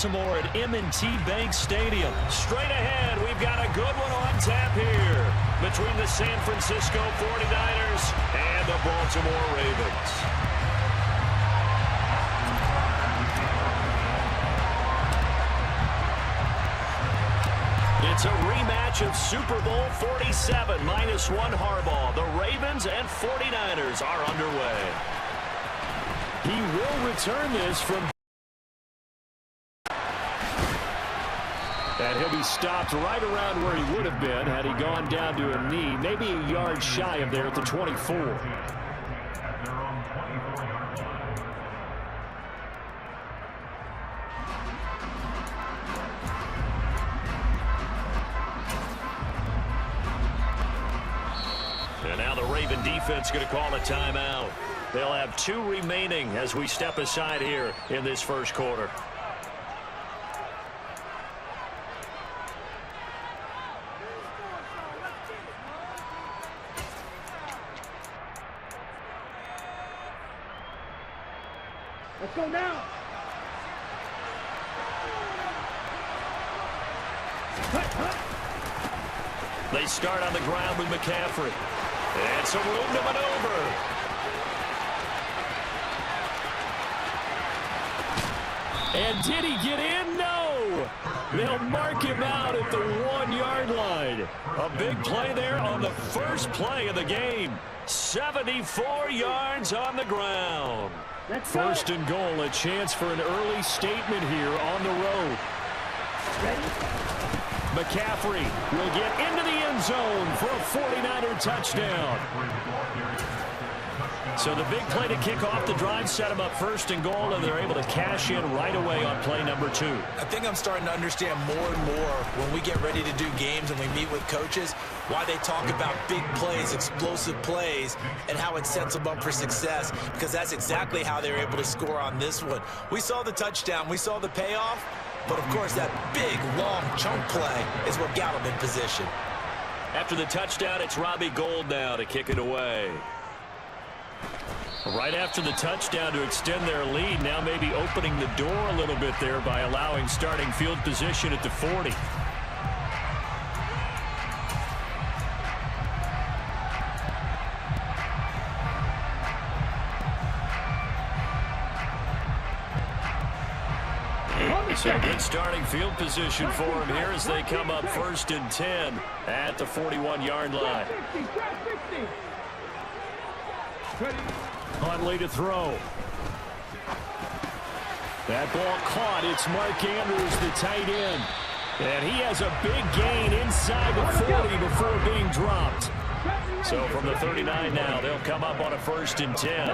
Baltimore at M&T Bank Stadium. Straight ahead, we've got a good one on tap here between the San Francisco 49ers and the Baltimore Ravens. It's a rematch of Super Bowl 47 -1 Harbaugh. The Ravens and 49ers are underway. He will return this from... And he'll be stopped right around where he would have been had he gone down to a knee, maybe a yard shy of there at the 24. And now the Raven defense going to call a timeout. They'll have 2 remaining as we step aside here in this first quarter. Let's go now. They start on the ground with McCaffrey. And some room to maneuver. And did he get in? No! They'll mark him out at the 1-yard line. A big play there on the first play of the game. 74 yards on the ground. First and goal, a chance for an early statement here on the road. McCaffrey will get into the end zone for a 49er touchdown. So the big play to kick off the drive set them up first and goal, and they're able to cash in right away on play number 2. I think I'm starting to understand more and more when we get ready to do games and we meet with coaches why they talk about big plays, explosive plays, and how it sets them up for success, because that's exactly how they're able to score on this one. We saw the touchdown. We saw the payoff. But, of course, that big, long chunk play is what got him in position. After the touchdown, it's Robbie Gould now to kick it away. Right after the touchdown to extend their lead, now maybe opening the door a little bit there by allowing starting field position at the 40. So good starting field position for him here as they come up 1st and 10 at the 41-yard line. Huntley to throw. That ball caught. It's Mark Andrews, the tight end. And he has a big gain inside the 40 before being dropped. So from the 39 now, they'll come up on a 1st and 10.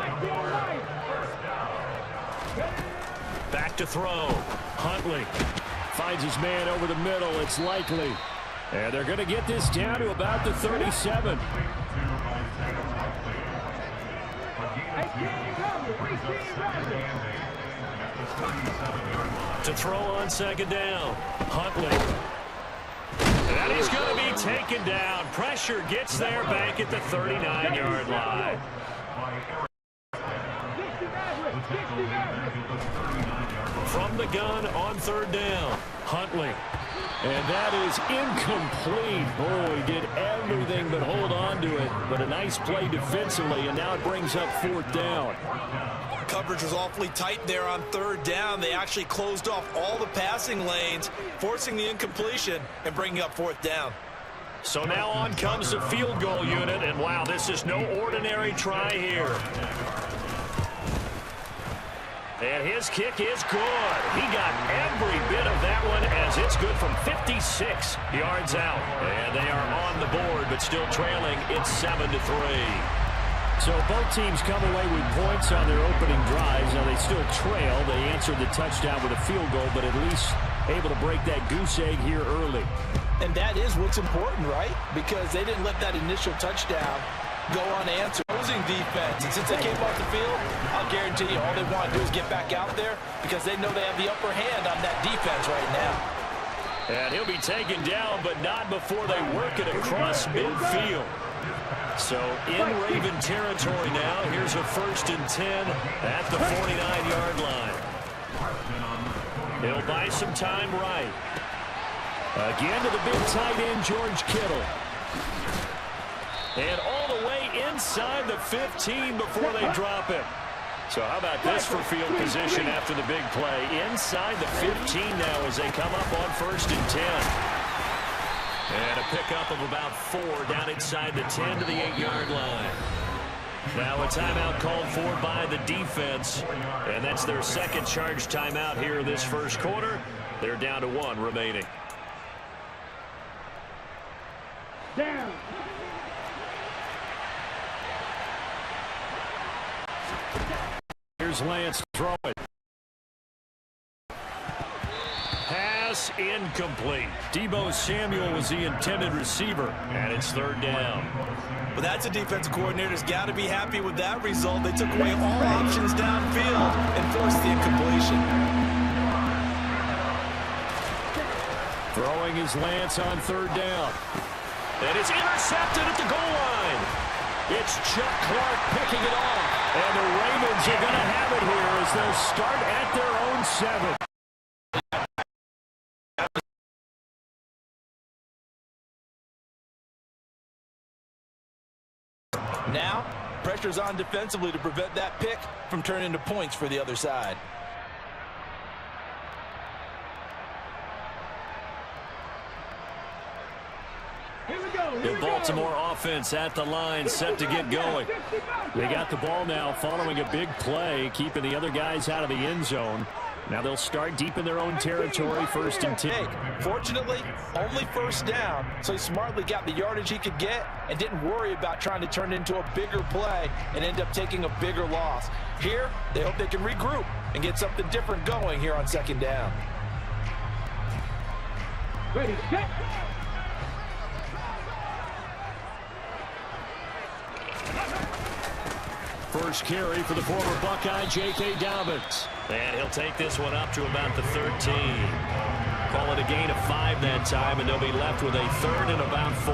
Back to throw. Huntley finds his man over the middle. It's Likely. And they're going to get this down to about the 37. To throw on 2nd down. Huntley. That is going to be taken down. Pressure gets there back at the 39-yard line. From the gun on 3rd down. Huntley. And that is incomplete. Oh, he did everything but hold on to it. But a nice play defensively, and now it brings up 4th down. Coverage was awfully tight there on 3rd down. They actually closed off all the passing lanes, forcing the incompletion and bringing up 4th down. So now on comes the field goal unit, and wow, this is no ordinary try here. And his kick is good. He got every bit of that one as it's good from 56 yards out. And they are on the board, but still trailing. It's 7-3. So both teams come away with points on their opening drives. Now they still trail. They answered the touchdown with a field goal, but at least able to break that goose egg here early. And that is what's important, right? Because they didn't let that initial touchdown go unanswered. Opposing defense, and since they came off the field, I'll guarantee you all they want to do is get back out there because they know they have the upper hand on that defense right now. And he'll be taken down, but not before they work it across midfield. So in Raven territory now, here's a 1st and 10 at the 49-yard line. He'll buy some time right. Again to the big tight end, George Kittle. And all the way inside the 15 before they drop him. So how about this for field position after the big play? Inside the 15 now as they come up on 1st and 10. And a pickup of about 4 down inside the 10 to the 8-yard line. Now a timeout called for by the defense. And that's their second charge timeout here this first quarter. They're down to 1 remaining. Down. Here's Lance throwing. Pass incomplete. Deebo Samuel was the intended receiver, and it's 3rd down. Well, that's a defensive coordinator's got to be happy with that result. They took away all options downfield and forced the incompletion. Throwing is Lance on 3rd down. And it's intercepted at the goal line. It's Chuck Clark picking it off. And the Ravens are going to have it here as they'll start at their own 7. Now, pressure's on defensively to prevent that pick from turning into points for the other side. The Baltimore offense at the line, set to get going. They got the ball now following a big play, keeping the other guys out of the end zone. Now they'll start deep in their own territory, 1st and 10. Fortunately, only 1st down, so he smartly got the yardage he could get and didn't worry about trying to turn it into a bigger play and end up taking a bigger loss. Here, they hope they can regroup and get something different going here on 2nd down. Ready, set. First carry for the former Buckeye, J.K. Dobbins. And he'll take this one up to about the 13. Call it a gain of 5 that time, and they'll be left with a 3rd and about 4.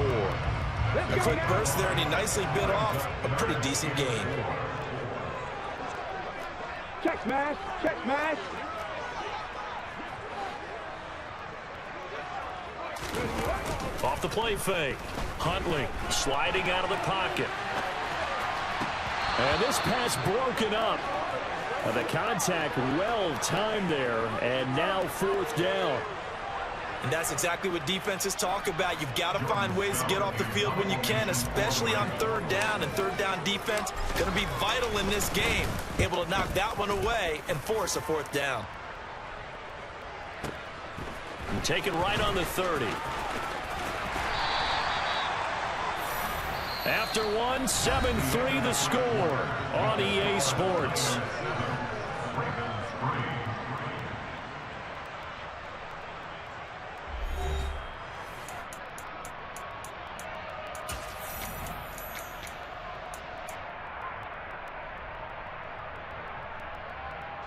A quick burst there, and he nicely bit off a pretty decent gain. Check smash, check smash. Off the play fake. Huntley sliding out of the pocket. And this pass broken up. The contact well timed there, and now 4th down. And that's exactly what defenses talk about. You've got to find ways to get off the field when you can, especially on 3rd down. And 3rd down defense going to be vital in this game. Able to knock that one away and force a 4th down. And take it right on the 30. After 1, 7-3 the score on EA Sports.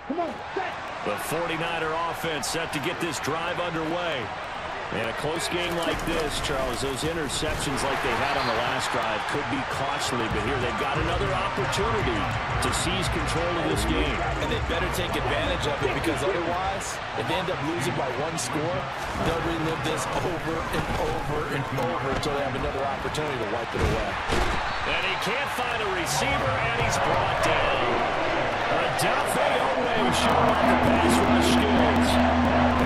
Come on, set. The 49er offense set to get this drive underway. And a close game like this, Charles, those interceptions like they had on the last drive could be costly, but here they've got another opportunity to seize control of this game. And they better take advantage of it, because otherwise, if they end up losing by 1 score, they'll relive this over and over and over until they have another opportunity to wipe it away. And he can't find a receiver, and he's brought down. Odafe Oweh showing off the pass rush skills.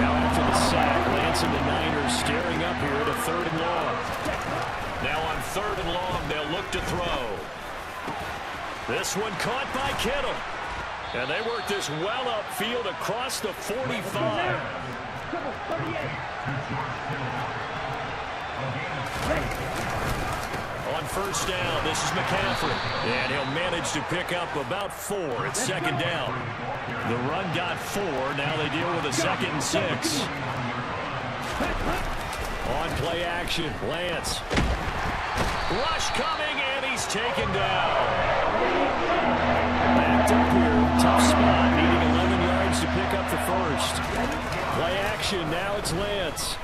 Now after the sack, Lance and the Niners staring up here at a 3rd and long. Now on 3rd and long, they'll look to throw. This one caught by Kittle. And they work this well upfield across the 45. On 1st down, this is McCaffrey. And he'll manage to pick up about 4 at 2nd down. The run got 4. Now they deal with a 2nd and 6. On play action, Lance. Rush coming, and he's taken down. Backed up here, tough spot, needing 11 yards to pick up the 1st. Play action, now it's Lance.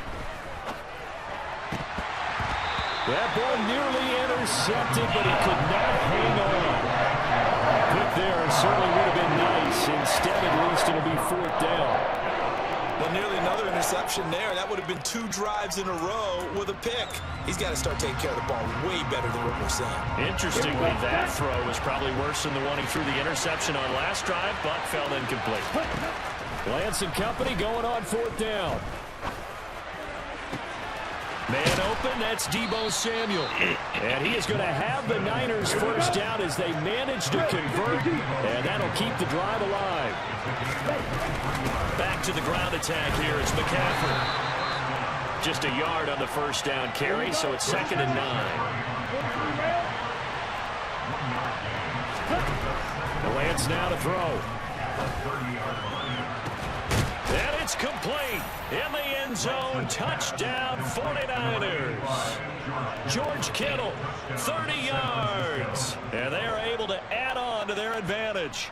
That ball nearly intercepted, but he could not hang on. Pick there certainly would have been nice. Instead, at least, it'll be 4th down. Well, Well, nearly another interception there. That would have been 2 drives in a row with a pick. He's got to start taking care of the ball way better than what we're seeing. Interestingly, that throw was probably worse than the one he threw the interception on last drive, but fell incomplete. Lance and company going on 4th down. Man open, that's Deebo Samuel. And he is going to have the Niners first down as they manage to convert, and that'll keep the drive alive. Back to the ground attack here. It's McCaffrey. Just a yard on the first down carry, so it's 2nd and 9. Lance now to throw. And it's complete. In the end zone, touchdown 49ers. George Kittle, 30 yards. And they are able to add on to their advantage.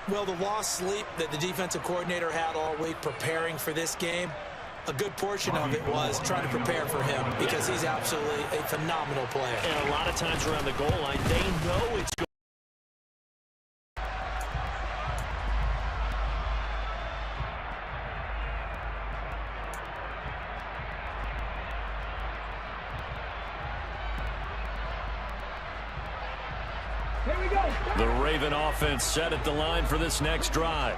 Well, the lost sleep that the defensive coordinator had all week preparing for this game, a good portion of it was trying to prepare for him because he's absolutely a phenomenal player. And a lot of times around the goal line, they know it's going. The Raven offense set at the line for this next drive.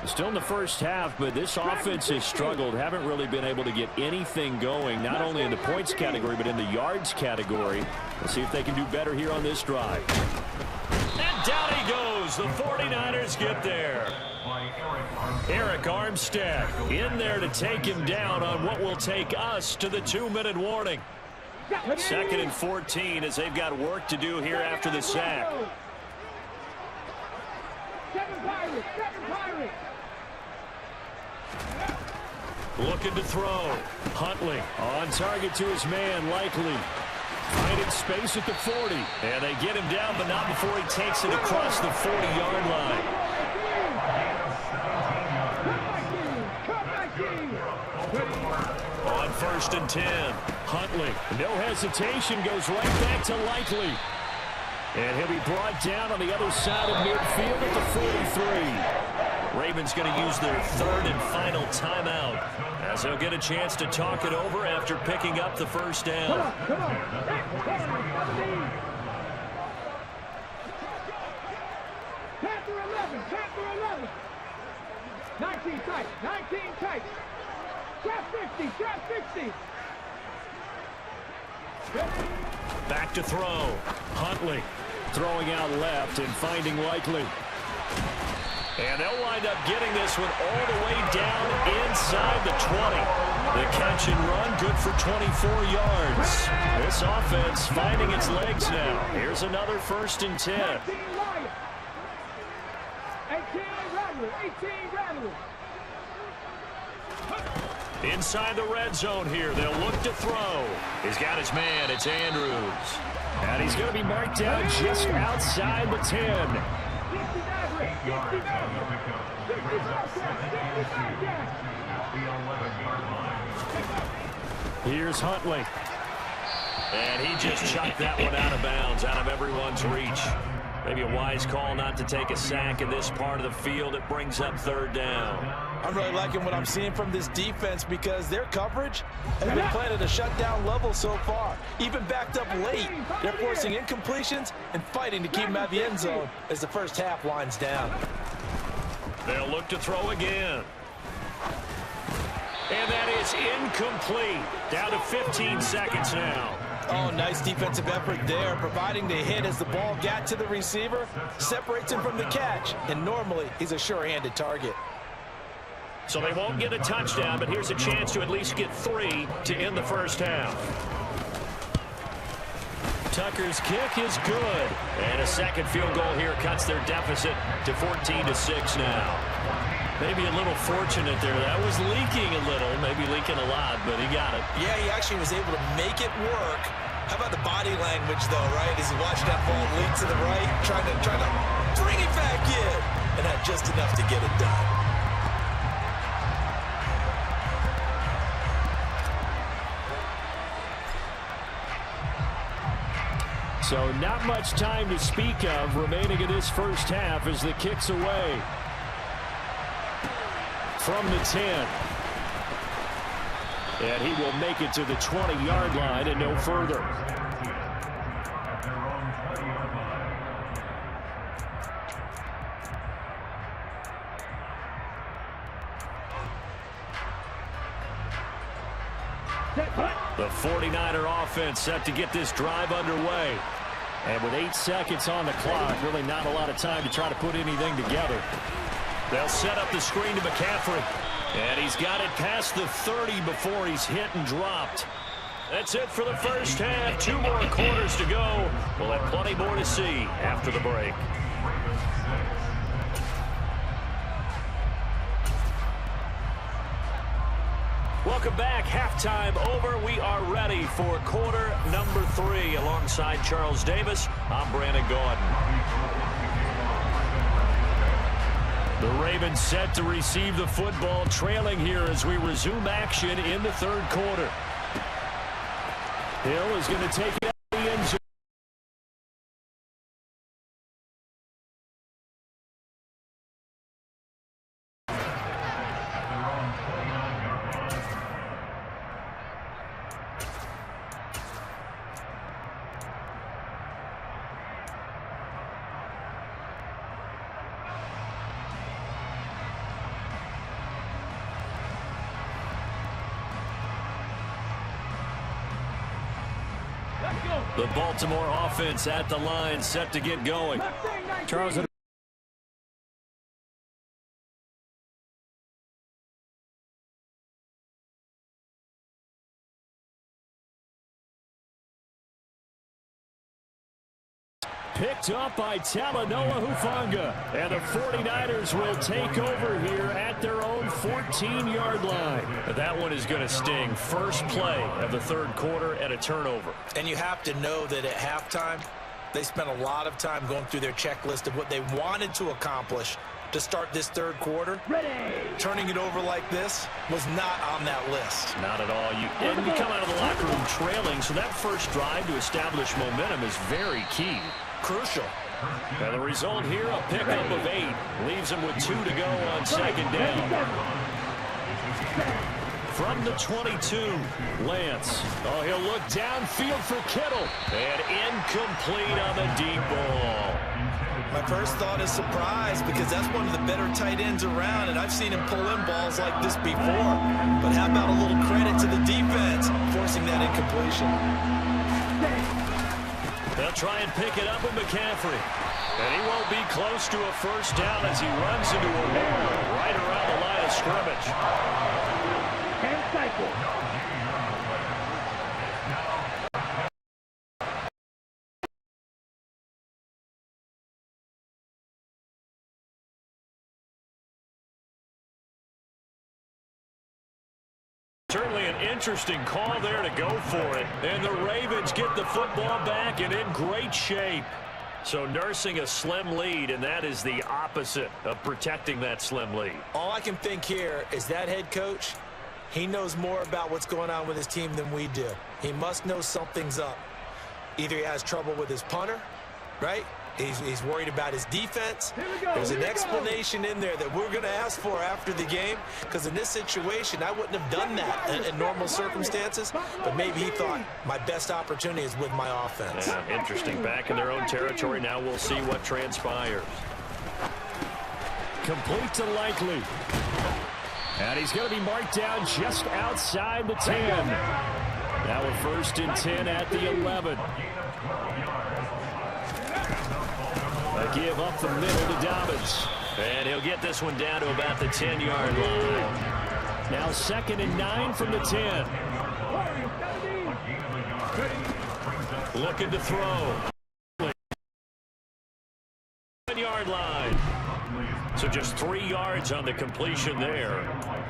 Still in the first half, but this offense has struggled. Haven't really been able to get anything going, not only in the points category, but in the yards category. Let's see if they can do better here on this drive. And down he goes. The 49ers get there. Eric Armstead in there to take him down on what will take us to the 2-minute warning. 2nd and 14 as they've got work to do here after the sack. Looking to throw. Huntley on target to his man, Likely. Finding space at the 40. And they get him down, but not before he takes it across the 40-yard line. On 1st and 10, Huntley, no hesitation, goes right back to Likely. And he'll be brought down on the other side of midfield at the 43. Ravens going to use their 3rd and final timeout as they'll get a chance to talk it over after picking up the first down. Come on. 19 tight. Trap 50. Back to throw. Huntley throwing out left and finding Likely. And they'll wind up getting this one all the way down inside the 20. The catch and run, good for 24 yards. This offense finding its legs now. Here's another 1st and 10. 18 Rattler. Inside the red zone here. They'll look to throw. He's got his man. It's Andrews. And he's going to be marked down just outside the 10. Here's Huntley. And he just chucked that one out of bounds, out of everyone's reach. Maybe a wise call not to take a sack in this part of the field. It brings up 3rd down. I'm really liking what I'm seeing from this defense because their coverage has been playing at a shutdown level so far. Even backed up late, they're forcing incompletions and fighting to keep them out of the end zone as the first half winds down. They'll look to throw again. And that is incomplete. Down to 15 seconds now. Oh, nice defensive effort there, providing the hit as the ball got to the receiver, separates him from the catch, and normally he's a sure-handed target. So they won't get a touchdown, but here's a chance to at least get 3 to end the first half. Tucker's kick is good. And a second field goal here cuts their deficit to 14-6 now. Maybe a little fortunate there. That was leaking a little, maybe leaking a lot, but he got it. Yeah, he actually was able to make it work. How about the body language, though, right? As he watched that ball leak to the right, trying to bring it back in, and had just enough to get it done. So not much time to speak of remaining in this first half as the kick's away. From the 10, And he will make it to the 20-yard line and no further. The 49er offense set to get this drive underway. And with 8 seconds on the clock, really not a lot of time to try to put anything together. They'll set up the screen to McCaffrey. And he's got it past the 30 before he's hit and dropped. That's it for the first half. 2 more quarters to go. We'll have plenty more to see after the break. Welcome back. Halftime over. We are ready for quarter number 3. Alongside Charles Davis, I'm Brandon Gaudin. The Ravens set to receive the football, trailing here as we resume action in the third quarter. Hill is going to take it out of the end zone. The Baltimore offense at the line, set to get going. Charles. Picked up by Talanoa Hufanga. And the 49ers will take over here at their own 14-yard line. That one is going to sting. First play of the third quarter and a turnover. And you have to know that at halftime, they spent a lot of time going through their checklist of what they wanted to accomplish to start this third quarter. Ready. Turning it over like this was not on that list. Not at all. You come out of the locker room trailing, so that first drive to establish momentum is very key. Crucial. And the result here, a pickup of 8. Leaves him with 2 to go on second down. From the 22, Lance. Oh, he'll look downfield for Kittle. And incomplete on the deep ball. My first thought is surprise, because that's one of the better tight ends around, and I've seen him pull in balls like this before. But how about a little credit to the defense forcing that incompletion? They'll try and pick it up with McCaffrey. And he won't be close to a first down as he runs into a wall right around the line of scrimmage. And cycle. Certainly an interesting call there to go for it. And the Ravens get the football back and in great shape. So nursing a slim lead, and that is the opposite of protecting that slim lead. All I can think here is that head coach, he knows more about what's going on with his team than we do. He must know something's up. Either he has trouble with his punter, right? He's worried about his defense. There's an explanation in there that we're going to ask for after the game, because in this situation, I wouldn't have done that in normal circumstances, but maybe he thought my best opportunity is with my offense. Yeah, interesting. Back in their own territory. Now we'll see what transpires. Complete to Likely. And he's going to be marked down just outside the 10. Now a 1st and 10 at the 11. A give up the middle to Dobbins. And he'll get this one down to about the 10-yard line. Now 2nd and 9 from the 10. Looking to throw. 10-yard line. So just 3 yards on the completion there.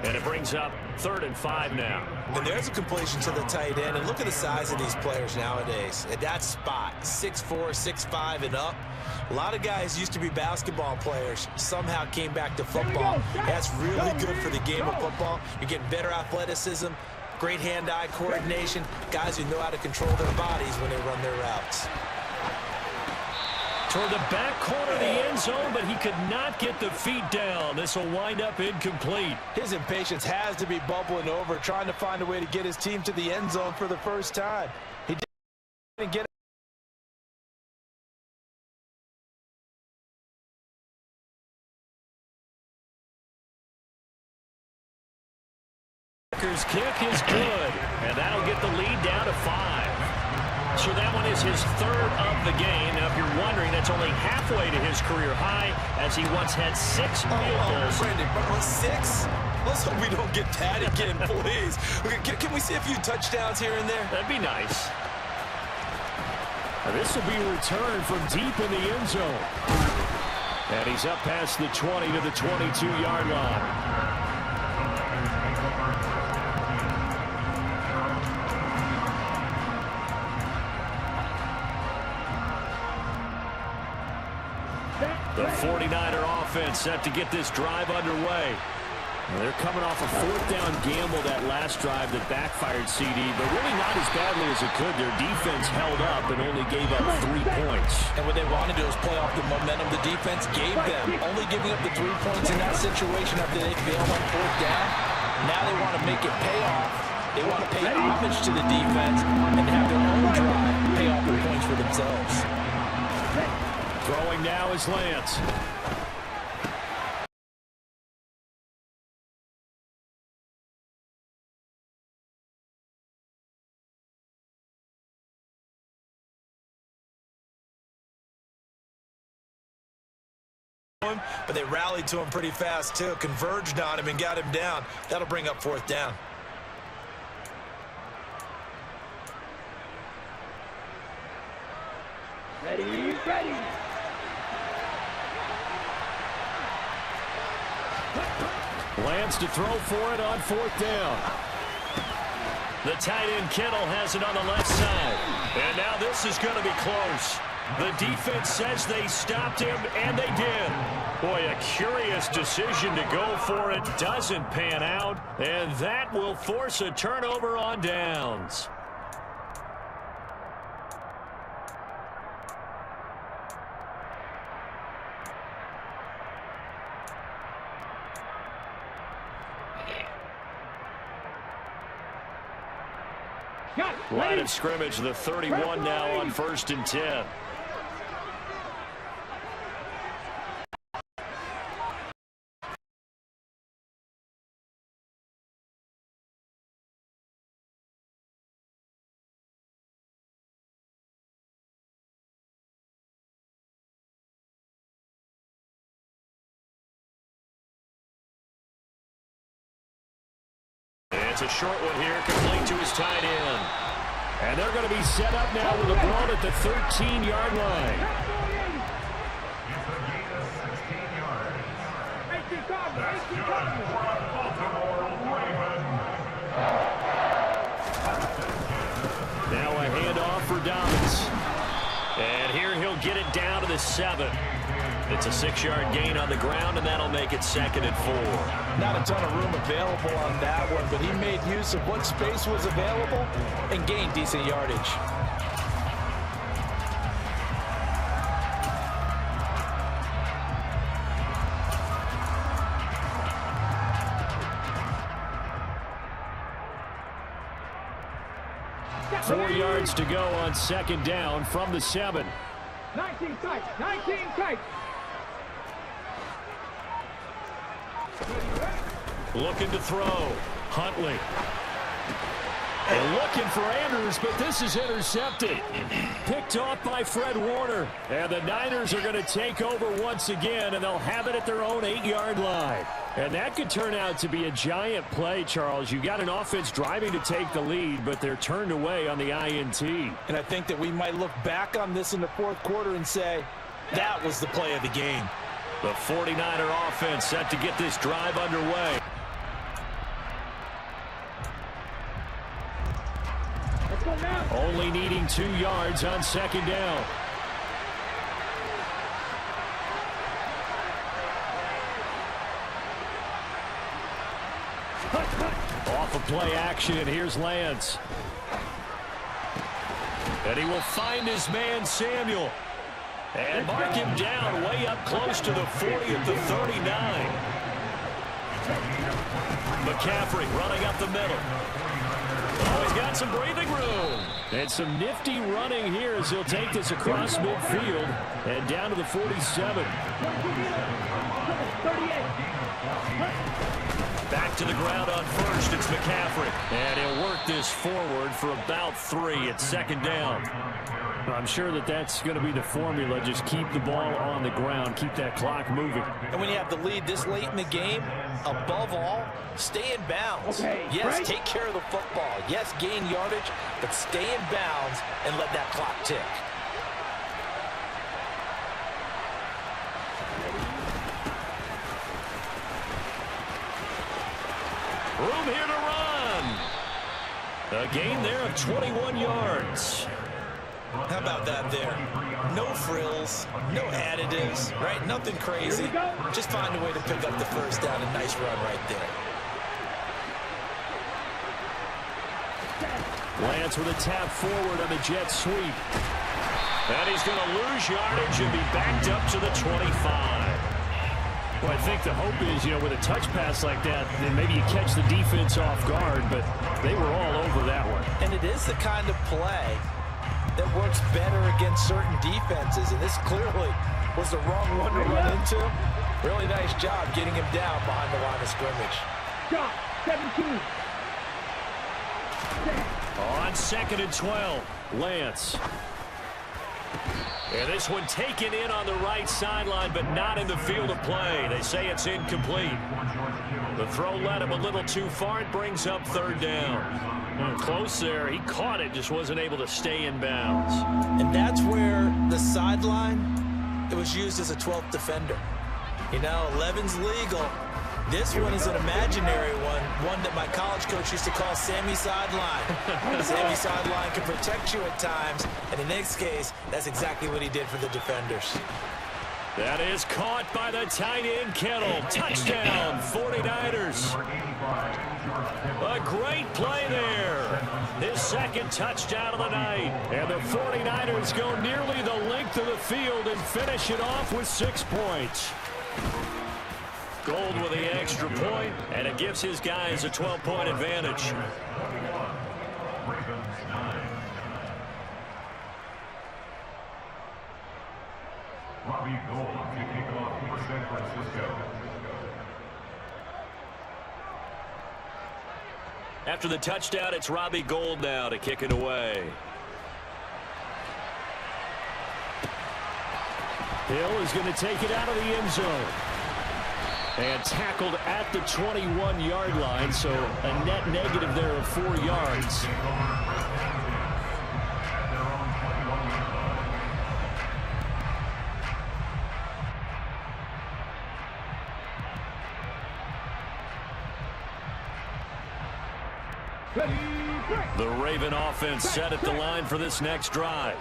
And it brings up 3rd and 5 now. And there's a completion to the tight end. And look at the size of these players nowadays. At that spot, 6'4", 6'5", and up. A lot of guys used to be basketball players, somehow came back to football. That's really good for the game of football. You're getting better athleticism, great hand-eye coordination, guys who know how to control their bodies when they run their routes. Toward the back corner of the end zone, but he could not get the feet down. This will wind up incomplete. His impatience has to be bubbling over, trying to find a way to get his team to the end zone for the first time. He didn't get it. Kick is good, and that'll get the lead down to 5. So that one is his third of the game. Now, if you're wondering, that's only halfway to his career high, as he once had 6 field goals. Brandon, 6? Let's hope we don't get that again, please. Can we see a few touchdowns here and there? That'd be nice. Now, this will be returned from deep in the end zone. And he's up past the 20 to the 22-yard line. The 49er offense set to get this drive underway. They're coming off a 4th down gamble that last drive that backfired CD, but really not as badly as it could. Their defense held up and only gave up 3 points. And what they wanted to do was play off the momentum the defense gave them. Only giving up the 3 points in that situation after they failed on 4th down. Now they want to make it pay off. They want to pay homage to the defense and have their own drive pay off the points for themselves. Throwing now is Lance. But they rallied to him pretty fast, too. Converged on him and got him down. That'll bring up 4th down. Ready, ready. Lance to throw for it on 4th down. The tight end Kittle has it on the left side. And now this is going to be close. The defense says they stopped him, and they did. Boy, a curious decision to go for it. Doesn't pan out, and that will force a turnover on downs. Line of scrimmage, the 31 now on 1st and 10. It's a short one here, complete to his tight end. And they're going to be set up now with a ball at the 13-yard line. Now a handoff for Dobbins. And here he'll get it down to the 7. It's a 6-yard gain on the ground, and that'll make it 2nd and 4. Not a ton of room available on that one, but he made use of what space was available and gained decent yardage. Four yards to go on 2nd down from the 7. 19 tight, 19 tight. Looking to throw. Huntley. And looking for Andrews, but this is intercepted. Picked off by Fred Warner. And the Niners are going to take over once again, and they'll have it at their own 8-yard line. And that could turn out to be a giant play, Charles. You got an offense driving to take the lead, but they're turned away on the INT. And I think that we might look back on this in the 4th quarter and say, that was the play of the game. The 49er offense set to get this drive underway. Only needing 2 yards on 2nd down. Off of play action, and here's Lance. And he will find his man, Samuel. And mark him down way up close to the 40 at the 39. McCaffrey running up the middle. Oh, he's got some breathing room. And some nifty running here as he'll take this across midfield and down to the 47. Back to the ground on first. It's McCaffrey. And he'll work this forward for about 3 at second down. I'm sure that's going to be the formula. Just keep the ball on the ground. Keep that clock moving. And when you have the lead this late in the game, above all, stay in bounds. Okay, yes, right. take care of the football. Yes, gain yardage, but stay in bounds and let that clock tick. Room here to run. A gain there of 21 yards. How about that there? No frills, no additives, right? Nothing crazy. Just find a way to pick up the first down. A nice run right there. Lance with a tap forward on the jet sweep. And he's going to lose yardage and be backed up to the 25. Well, I think the hope is, with a touch pass like that, then maybe you catch the defense off guard, but they were all over that one. And it is the kind of play that works better against certain defenses, and this clearly was the wrong one to run into. Really nice job getting him down behind the line of scrimmage. Shot, 17. On 2nd and 12, Lance. And this one taken in on the right sideline, but not in the field of play. They say it's incomplete. The throw led him a little too far. It brings up 3rd down. Close there. He caught it, just wasn't able to stay in bounds. And that's where the sideline, it was used as a 12th defender. 11's legal. This one is an imaginary one that my college coach used to call Sammy Sideline. Sammy Sideline can protect you at times, and in this case, that's exactly what he did for the defenders. That is caught by the tight end Kettle. Touchdown, 49ers. A great play there. His 2nd touchdown of the night. And the 49ers go nearly the length of the field and finish it off with 6 points. Gold with the extra point, and it gives his guys a 12-point advantage. Robbie Gold kicking off for San Francisco. After the touchdown, it's Robbie Gold now to kick it away. Hill is going to take it out of the end zone. And tackled at the 21-yard line, so a net negative there of 4 yards. The Raven offense set at the line for this next drive.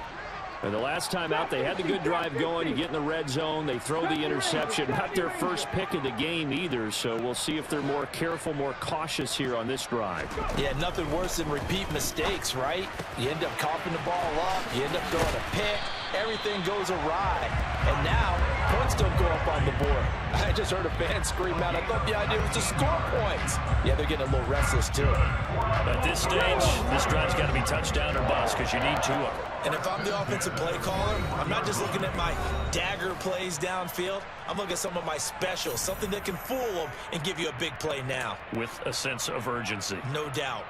And the last time out, they had the good drive going. You get in the red zone, they throw the interception. Not their first pick of the game either, so we'll see if they're more careful, more cautious here on this drive. Yeah, nothing worse than repeat mistakes, right? You end up coughing the ball up, you end up throwing a pick, everything goes awry. And now, points don't go up on the board. I just heard a fan scream out, I thought the idea was to score points. Yeah, they're getting a little restless too. At this stage, this drive's got to be touchdown or bust because you need 2 of them. And if I'm the offensive play caller, I'm not just looking at my dagger plays downfield. I'm looking at some of my specials, something that can fool them and give you a big play now. With a sense of urgency. No doubt.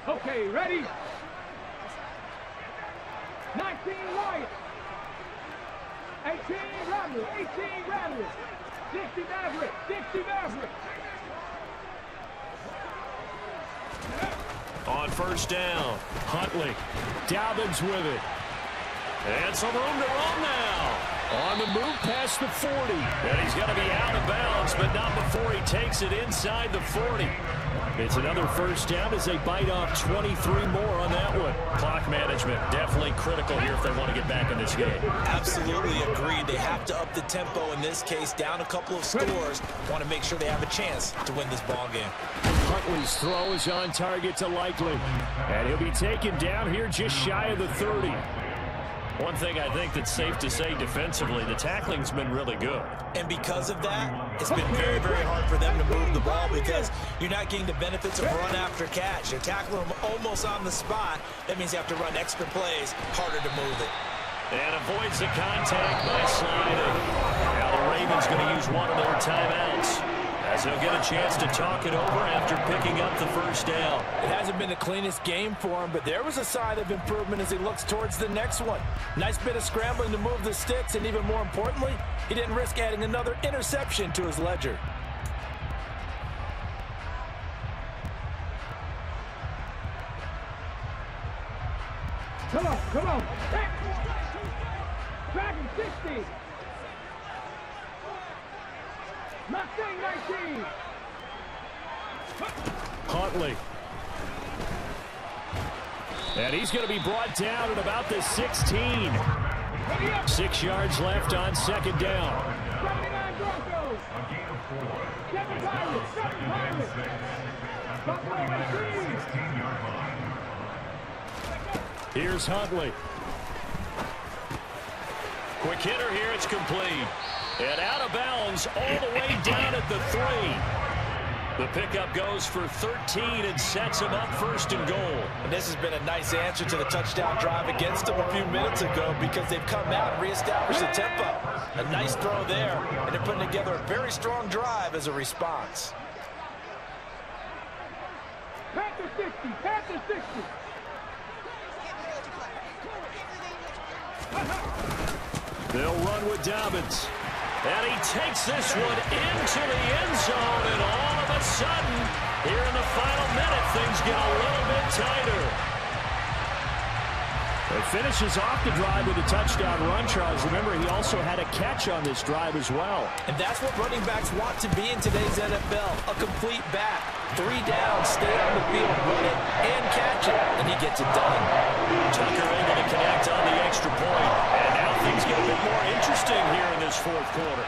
Okay, ready? 19 Wyatt. 18 Ramley. 18 Ramley. 60 Maverick. 60 Maverick. On first down, Huntley. Dobbins with it. And some room to run now. On the move past the 40. And he's going to be out of bounds gains, but not before he takes it inside the 40. It's another first down as they bite off 23 more on that one. Clock management definitely critical here if they want to get back in this game. Absolutely agreed. They have to up the tempo in this case, down a couple of scores. Want to make sure they have a chance to win this ball game. Huntley's throw is on target to Likely, and he'll be taken down here just shy of the 30. One thing I think that's safe to say defensively, the tackling's been really good. And because of that, it's been very, very hard for them to move the ball because you're not getting the benefits of run after catch. They're tackling them almost on the spot. That means you have to run extra plays, harder to move it. And avoids the contact by sliding. Now the Ravens going to use one of their timeouts, as they'll get a chance to talk it over after picking up the first down. It hasn't been the cleanest game for him, but there was a sign of improvement as he looks towards the next one. Nice bit of scrambling to move the sticks, and even more importantly, he didn't risk adding another interception to his ledger. Come on, come on. Dragon 60. Mustang 19. Huntley. And he's going to be brought down at about the 16. 6 yards left on second down. 79 Broncos. A gain of 4. 7 Pirates. 7 Pirates. Buffalo 18. 16-yard line. Here's Huntley. Quick hitter here, it's complete. And out of bounds all the way down at the 3. The pickup goes for 13 and sets him up first and goal. And this has been a nice answer to the touchdown drive against them a few minutes ago because they've come out and reestablished the tempo. A nice throw there, and they're putting together a very strong drive as a response. Panther 60. Panther 60. They'll run with Dobbins. And he takes this one into the end zone, and all of a sudden, here in the final minute, things get a little bit tighter. It finishes off the drive with a touchdown run, Charles. Remember, he also had a catch on this drive as well. And that's what running backs want to be in today's NFL, a complete back. 3 downs, stay on the field, run it, and catch it, and he gets it done. Tucker able to connect on the extra point, and now things get a bit more interesting here in this fourth quarter.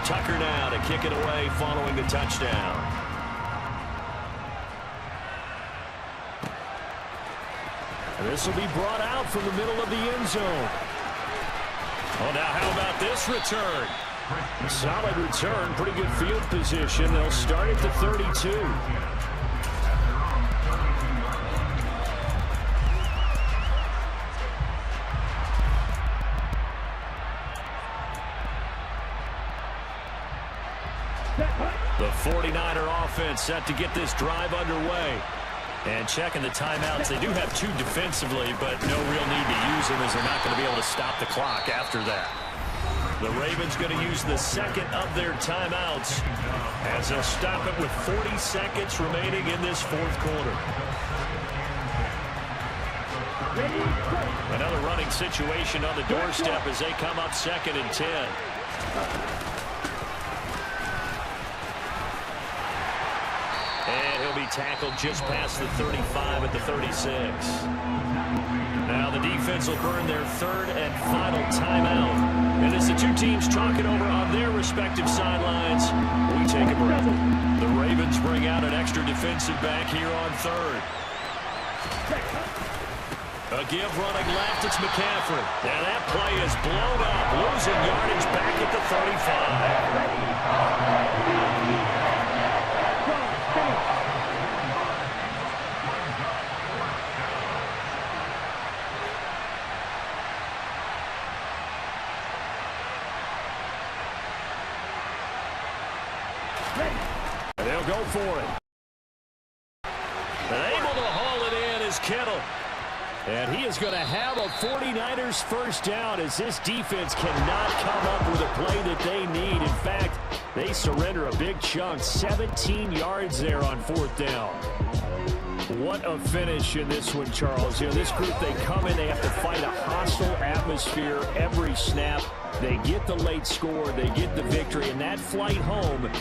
Tucker now to kick it away following the touchdown. And this will be brought out from the middle of the end zone. Oh, now how about this return? Solid return, pretty good field position. They'll start at the 32. The 49er offense set to get this drive underway. And checking the timeouts, they do have 2 defensively, but no real need to use them as they're not going to be able to stop the clock after that. The Ravens going to use the second of their timeouts as they'll stop it with 40 seconds remaining in this fourth quarter. Another running situation on the doorstep as they come up 2nd and 10. And he'll be tackled just past the 35 at the 36. Now the defense will burn their 3rd and final timeout. And as the 2 teams talk it over on their respective sidelines, we take a break. The Ravens bring out an extra defensive back here on 3rd. A give running left, it's McCaffrey. Now that play is blown up, losing yardage back at the 35. They'll go for it. Kittle. And he is going to have a 49ers first down as this defense cannot come up with a play that they need. In fact, they surrender a big chunk, 17 yards there on 4th down. What a finish in this one, Charles. You know, this group, they come in, they have to fight a hostile atmosphere every snap. They get the late score, they get the victory, and that flight home